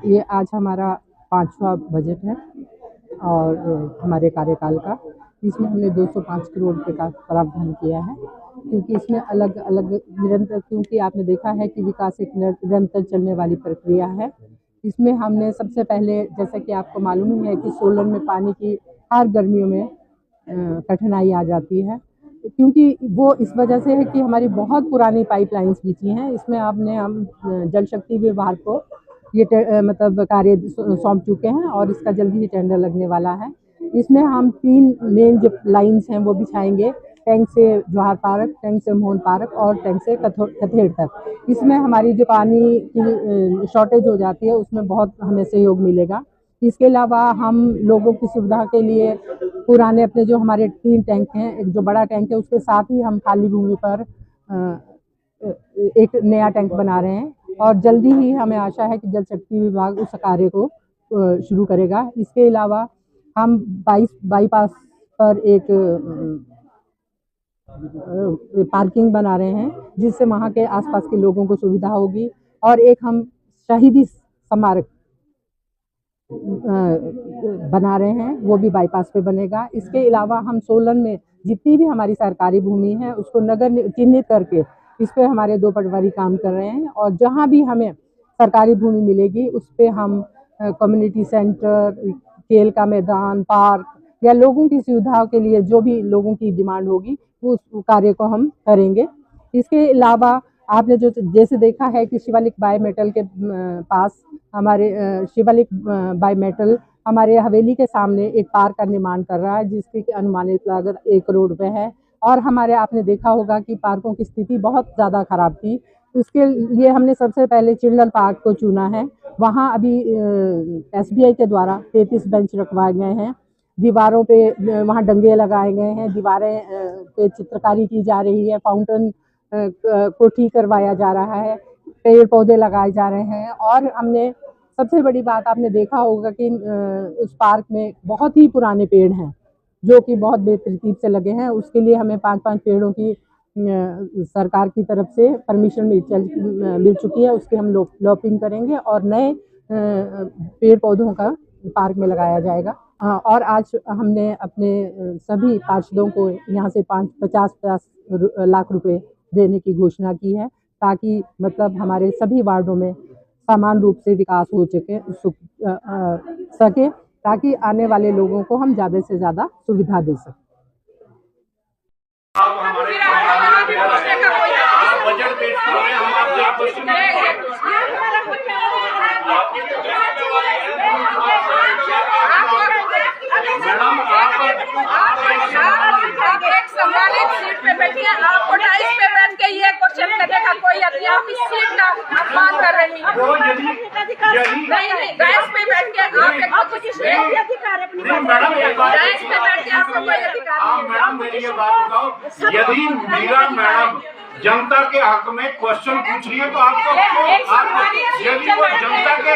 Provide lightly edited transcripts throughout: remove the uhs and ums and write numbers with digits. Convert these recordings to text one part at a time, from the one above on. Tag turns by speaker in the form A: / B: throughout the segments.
A: ये आज हमारा 5वां बजट है और हमारे कार्यकाल का। इसमें हमने 205 करोड़ रुपए का प्रावधान किया है, क्योंकि इसमें अलग अलग निरंतर, क्योंकि आपने देखा है कि विकास एक निरंतर चलने वाली प्रक्रिया है। इसमें हमने सबसे पहले, जैसा कि आपको मालूम ही है कि सोलन में पानी की हर गर्मियों में कठिनाई आ जाती है, क्योंकि वो इस वजह से है कि हमारी बहुत पुरानी पाइपलाइंस बिछी हैं। इसमें हम जल शक्ति विभाग को ये मतलब कार्य सौंप चुके हैं और इसका जल्दी ही टेंडर लगने वाला है। इसमें हम 3 मेन जो लाइन्स हैं वो बिछाएंगे, टैंक से जवाहर पार्क, टैंक से मोहन पार्क और टैंक से कथेड़ तक। इसमें हमारी जो पानी की शॉर्टेज हो जाती है उसमें बहुत हमें सहयोग मिलेगा। इसके अलावा हम लोगों की सुविधा के लिए पुराने अपने जो हमारे 3 टैंक हैं, एक जो बड़ा टैंक है उसके साथ ही हम खाली भूमि पर एक नया टैंक बना रहे हैं और जल्दी ही हमें आशा है कि जल शक्ति विभाग उस कार्य को शुरू करेगा। इसके अलावा हम बाईपास पर एक पार्किंग बना रहे हैं, जिससे वहाँ के आसपास के लोगों को सुविधा होगी। और एक हम शहीदी स्मारक बना रहे हैं, वो भी बाईपास पे बनेगा। इसके अलावा हम सोलन में जितनी भी हमारी सरकारी भूमि है उसको नगर चिन्हित करके इस पे हमारे 2 पटवारी काम कर रहे हैं और जहाँ भी हमें सरकारी भूमि मिलेगी उस पे हम कम्युनिटी सेंटर, खेल का मैदान, पार्क या लोगों की सुविधाओं के लिए जो भी लोगों की डिमांड होगी उस कार्य को हम करेंगे। इसके अलावा आपने जो जैसे देखा है कि शिवालिक बाय मेटल के पास हमारे शिवालिक बाय मेटल हमारे हवेली के सामने एक पार्क का निर्माण कर रहा है, जिसकी अनुमानित लागत 1 करोड़ रुपए है। और हमारे आपने देखा होगा कि पार्कों की स्थिति बहुत ज़्यादा खराब थी, उसके लिए हमने सबसे पहले चिल्ड्रन पार्क को चुना है। वहाँ अभी SBI के द्वारा 33 बेंच रखवाए गए हैं, दीवारों पे वहाँ डंगे लगाए गए हैं, दीवारें पे चित्रकारी की जा रही है, फाउंटेन को ठीक करवाया जा रहा है, पेड़ पौधे लगाए जा रहे हैं। और हमने सबसे बड़ी बात आपने देखा होगा कि उस पार्क में बहुत ही पुराने पेड़ हैं जो कि बहुत बेतरतीब से लगे हैं। उसके लिए हमें 5-5 पेड़ों की सरकार की तरफ से परमिशन मिल चुकी है, उसके हम लॉपिंग करेंगे और नए पेड़ पौधों का पार्क में लगाया जाएगा। और आज हमने अपने सभी पार्षदों को यहाँ से 50 लाख रुपए देने की घोषणा की है, ताकि मतलब हमारे सभी वार्डों में समान रूप से विकास हो सके, ताकि आने वाले लोगों को हम ज़्यादा से ज़्यादा सुविधा दे सकें।
B: बजट पेश कर रहे हैं, हम आपसे
C: आप एक सम्मानित सीट पे बैठिए, आपको डाइस पे बैठ के ये क्वेश्चन करने का कोई आप इस सीट का अपमान कर रही हैं। नहीं, डाइस पे बैठ के आप एक अधिकार है, डाइस पे बैठ के आपको कोई अधिकार नहीं।
B: मैडम मेरी ये बात बताओ, यदि मीरा मैडम जनता के हक में क्वेश्चन पूछ रही है तो आपको यदि वो जनता के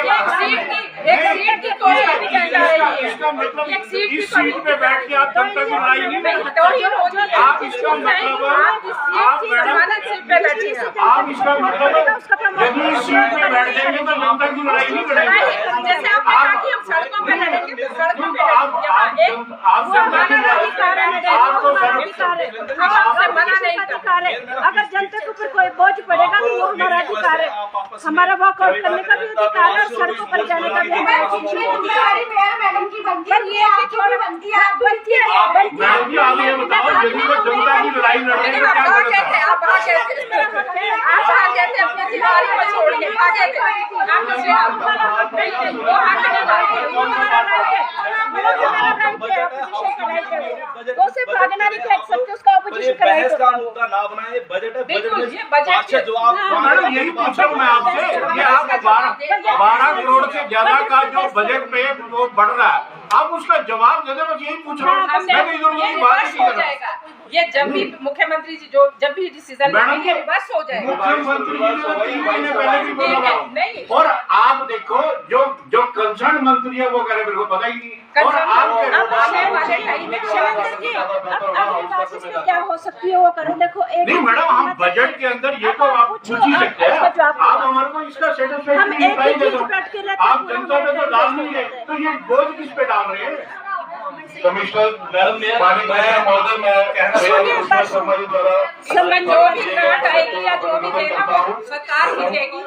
B: इसका मतलब इस सीट पे बैठ के आप जनता की लड़ाई नहीं लड़ सकते। आप इसका मतलब आप इसका मतलब यदि इस सीट पे बैठ जाएंगे तो जनता की लड़ाई नहीं लड़ेंगे।
C: जैसे आपने सड़कों पे लड़ेंगे तो सड़कों पे
D: अगर जनता के ऊपर कोई बोझ पड़ेगा तो वो हमारा अधिकार है, हमारा वॉकआउट करने का भी अधिकार है और सड़कों पर जाने का भी हमारा अधिकार है। मैडम की बनती है,
B: आप ये बताओ, यदि वो जनता की लड़ाई लड़ रहे हैं क्या
C: अपनी जिम्मेदारी को छोड़ के
B: मैडम यही पूछा मैं आपसे, ये आप 12 करोड़ से ज्यादा का जो बजट पे वो बढ़ रहा है, आप उसका जवाब दे दे, बस यही पूछ रहा हूँ। मैं तो इधर उधर की बात नहीं कर रहा।
C: ये जब भी मुख्यमंत्री जी जब भी डिसीजन लेंगे बस हो जाएगा।
B: मुख्यमंत्री जी ने 3 महीने पहले भी बोला
C: नहीं।
B: और आप देखो जो कंसर्न मंत्री है वो कह रहे मेरे को पता ही नहीं, और आप कह रहे हो
C: आने वाले टाइम में
D: शिवेंद्र जी, अब अगली बात इसमें क्या हो सकती है वो करो। देखो एक
B: नहीं मैडम, हम बजट के अंदर ये तो आप पूछ ही सकते हैं। आप हमारे को इसका
D: हम
B: सेटिस्फेक्शन
D: एक
B: दिखाई
D: ही
B: दे
D: चीज
B: दो।
D: बैठ के रहते
B: आप जनता पे तो डाल नहीं रहे, तो ये बोझ किस पे डाल रहे हैं?
E: कमिश्नर मैडम मैं शर्मा जी द्वारा
C: जो भी ग्रांट आएगी या जो भी देगा वो सरकार ही देगी।